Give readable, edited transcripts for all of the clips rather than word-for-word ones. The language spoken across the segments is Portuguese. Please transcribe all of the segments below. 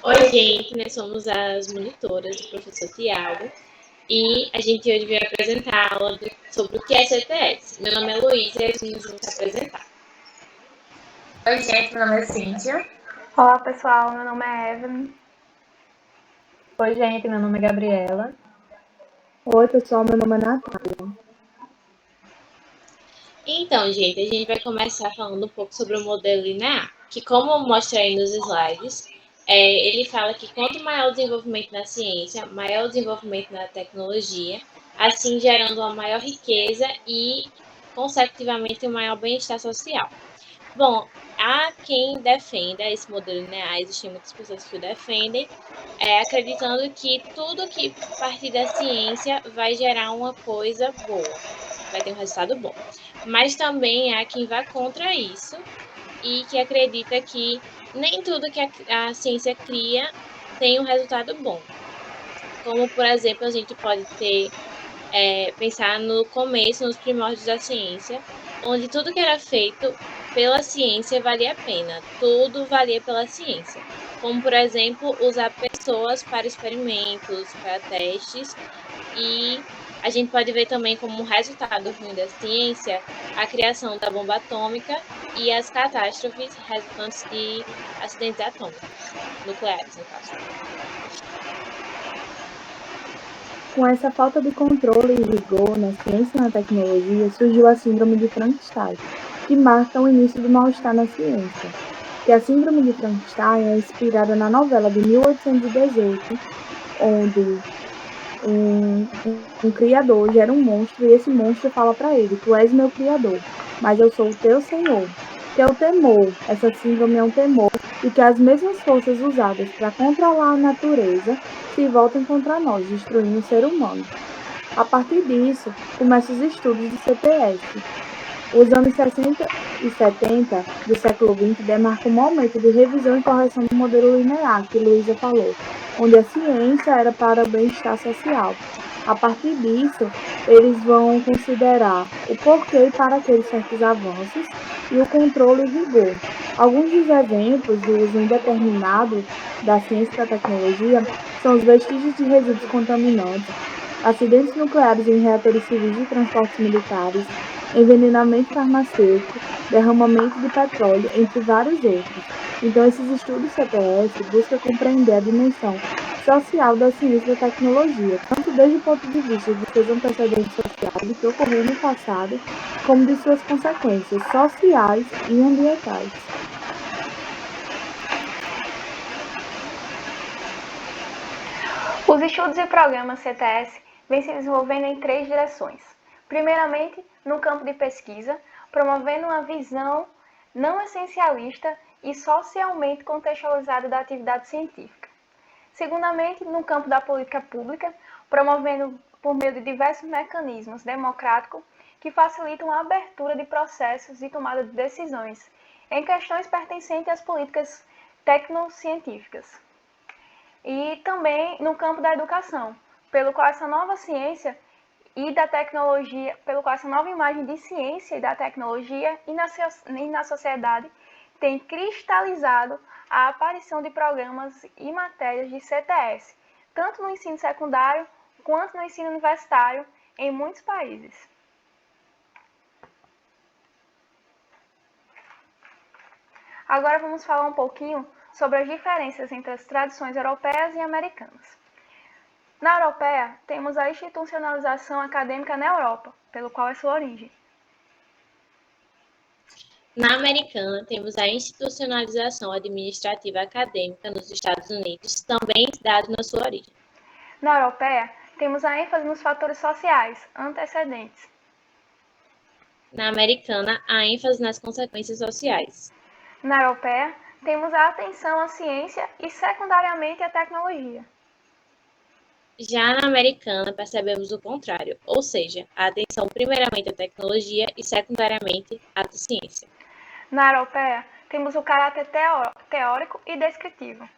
Oi, gente, nós somos as monitoras do professor Tiago e a gente hoje veio apresentar a aula sobre o que é CTS. Meu nome é Luísa e as meninas vão se apresentar. Oi, gente, meu nome é Cíntia. Olá, pessoal, meu nome é Evelyn. Oi, gente, meu nome é Gabriela. Oi, pessoal, meu nome é Natália. Então, gente, a gente vai começar falando um pouco sobre o modelo linear, que como mostra aí nos slides, ele fala que quanto maior o desenvolvimento na ciência, maior o desenvolvimento na tecnologia, assim gerando uma maior riqueza e, consecutivamente, um maior bem-estar social. Bom, há quem defenda esse modelo linear, existem muitas pessoas que o defendem, acreditando que tudo que partir da ciência vai gerar uma coisa boa, vai ter um resultado bom. Mas também há quem vá contra isso e que acredita que nem tudo que a ciência cria tem um resultado bom. Como, por exemplo, a gente pode pensar no começo, nos primórdios da ciência, onde tudo que era feito pela ciência valia a pena, tudo valia pela ciência. Como, por exemplo, usar pessoas para experimentos, para testes, e a gente pode ver também como resultado ruim da ciência a criação da bomba atômica e as catástrofes resultantes de acidentes atômicos, nucleares, no caso. Com essa falta de controle e rigor na ciência e na tecnologia, surgiu a Síndrome de Frankenstein, que marca o início do mal-estar na ciência. Que a Síndrome de Frankenstein é inspirada na novela de 1818, onde um criador gera um monstro e esse monstro fala para ele: "Tu és meu criador, mas eu sou o teu senhor." Que é o temor. Essa síndrome é um temor de que as mesmas forças usadas para controlar a natureza se voltem contra nós, destruindo o ser humano. A partir disso, começam os estudos de CTS. Os anos 60 e 70 do século XX demarcam um momento de revisão e correção do modelo linear, que Luísa falou, onde a ciência era para o bem-estar social. A partir disso, eles vão considerar o porquê e para que de certos avanços e o controle e rigor. Alguns dos exemplos do uso indeterminado da ciência e da tecnologia são os vestígios de resíduos contaminantes, acidentes nucleares em reatores civis de transportes militares, envenenamento farmacêutico, derramamento de petróleo, entre vários outros. Então, esses estudos CPS buscam compreender a dimensão social da ciência e da tecnologia, tanto desde o ponto de vista de seus antecedentes sociais, do que ocorreu no passado, como de suas consequências sociais e ambientais. Os estudos e programas CTS vêm se desenvolvendo em 3 direções. Primeiramente, no campo de pesquisa, promovendo uma visão não essencialista e socialmente contextualizada da atividade científica. Segundamente, no campo da política pública, promovendo por meio de diversos mecanismos democráticos que facilitam a abertura de processos e tomada de decisões em questões pertencentes às políticas tecnocientíficas. E também no campo da educação, pelo qual essa nova ciência e da tecnologia, pelo qual essa nova imagem de ciência e da tecnologia e na sociedade tem cristalizado a aparição de programas e matérias de CTS, tanto no ensino secundário quanto no ensino universitário em muitos países. Agora vamos falar um pouquinho sobre as diferenças entre as tradições europeias e americanas. Na europeia, temos a institucionalização acadêmica na Europa, pelo qual é sua origem. Na americana, temos a institucionalização administrativa acadêmica nos Estados Unidos, também dado na sua origem. Na europeia, temos a ênfase nos fatores sociais antecedentes. Na americana, a ênfase nas consequências sociais. Na europeia, temos a atenção à ciência e, secundariamente, à tecnologia. Já na americana, percebemos o contrário, ou seja, a atenção primeiramente à tecnologia e secundariamente à ciência. Na europeia, temos o caráter teórico e descritivo.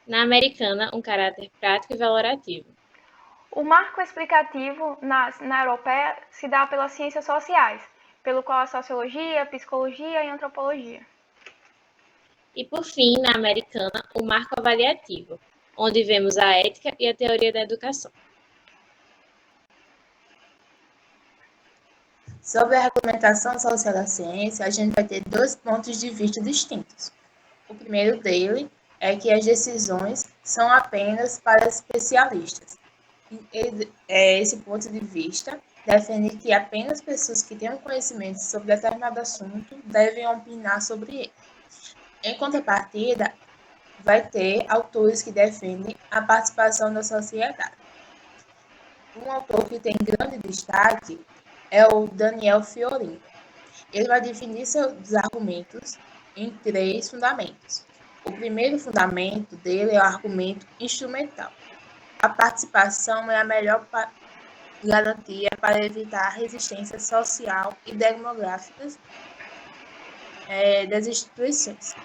Na americana, um caráter prático e valorativo. O marco explicativo na europeia se dá pelas ciências sociais, pelo qual a sociologia, a psicologia e a antropologia. E, por fim, na americana, o marco avaliativo, onde vemos a ética e a teoria da educação. Sobre a regulamentação social da ciência, a gente vai ter dois pontos de vista distintos. O primeiro dele é que as decisões são apenas para especialistas. Esse ponto de vista defende que apenas pessoas que tenham conhecimento sobre determinado assunto devem opinar sobre ele. Em contrapartida, vai ter autores que defendem a participação da sociedade. Um autor que tem grande destaque é o Daniel Fiorino. Ele vai definir seus argumentos em 3 fundamentos. O primeiro fundamento dele é o argumento instrumental. A participação é a melhor garantia para evitar a resistência social e demográfica das instituições.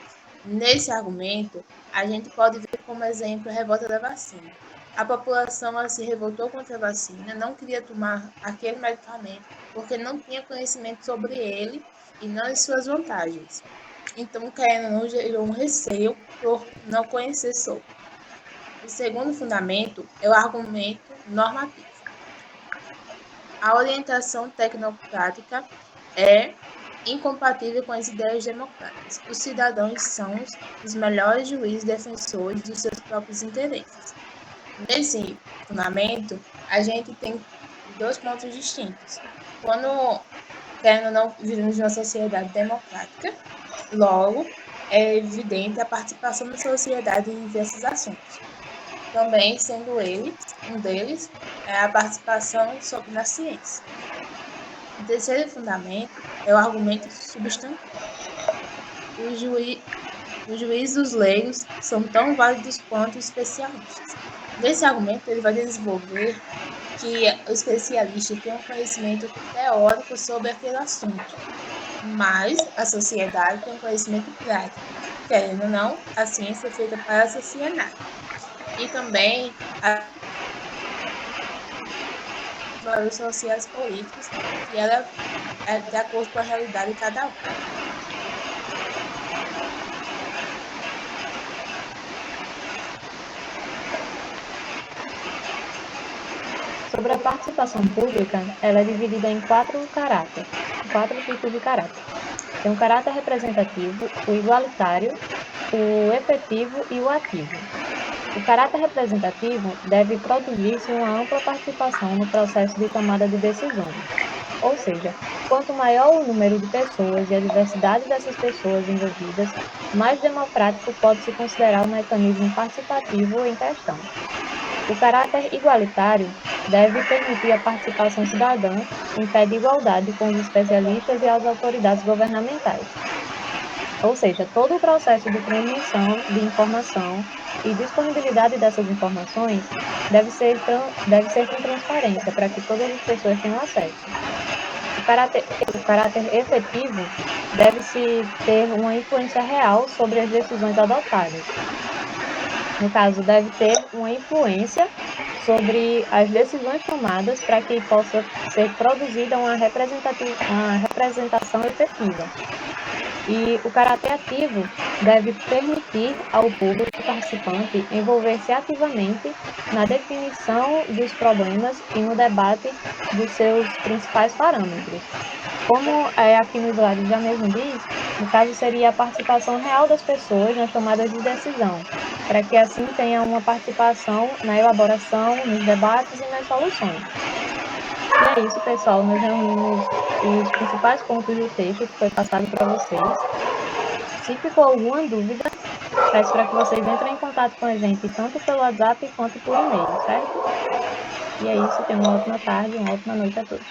Nesse argumento, a gente pode ver como exemplo a revolta da vacina. A população se revoltou contra a vacina, não queria tomar aquele medicamento porque não tinha conhecimento sobre ele e não as suas vantagens. Então, querendo ou não, gerou um receio por não conhecer sobre. O segundo fundamento é o argumento normativo. A orientação tecnocrática é incompatível com as ideias democráticas. Os cidadãos são os melhores juízes defensores dos seus próprios interesses. Nesse fundamento, a gente tem 2 pontos distintos. Quando, querendo ou não, vivemos em uma sociedade democrática, logo, é evidente a participação da sociedade em diversos assuntos. Também sendo um deles, é a participação na ciência. O terceiro fundamento é o argumento substantivo. Os juízes leigos são tão válidos quanto os especialistas. Nesse argumento, ele vai desenvolver que o especialista tem um conhecimento teórico sobre aquele assunto, mas a sociedade tem um conhecimento prático. Querendo ou não, a ciência é feita para a sociedade. E também valores sociais políticos, que ela é de acordo com a realidade de cada um. Sobre a participação pública, ela é dividida em 4 tipos de caráter. Tem o caráter representativo, o igualitário, o efetivo e o ativo. O caráter representativo deve produzir-se uma ampla participação no processo de tomada de decisões. Ou seja, quanto maior o número de pessoas e a diversidade dessas pessoas envolvidas, mais democrático pode-se considerar o mecanismo participativo em questão. O caráter igualitário deve permitir a participação cidadã em pé de igualdade com os especialistas e as autoridades governamentais. Ou seja, todo o processo de transmissão de informação e disponibilidade dessas informações deve ser com transparência para que todas as pessoas tenham acesso. O caráter efetivo deve-se ter uma influência real sobre as decisões adotadas. No caso, deve ter uma influência sobre as decisões tomadas para que possa ser produzida uma representação efetiva. E o caráter ativo deve permitir ao público participante envolver-se ativamente na definição dos problemas e no debate dos seus principais parâmetros. Como aqui no slide já mesmo diz, no caso seria a participação real das pessoas nas tomadas de decisão, para que assim tenha uma participação na elaboração, nos debates e nas soluções. E é isso, pessoal. Nós reunimos os principais pontos do texto que foi passado para vocês. Se ficou alguma dúvida, peço para que vocês entrem em contato com a gente, tanto pelo WhatsApp quanto por e-mail, certo? E é isso. Tenham uma ótima tarde e uma ótima noite a todos.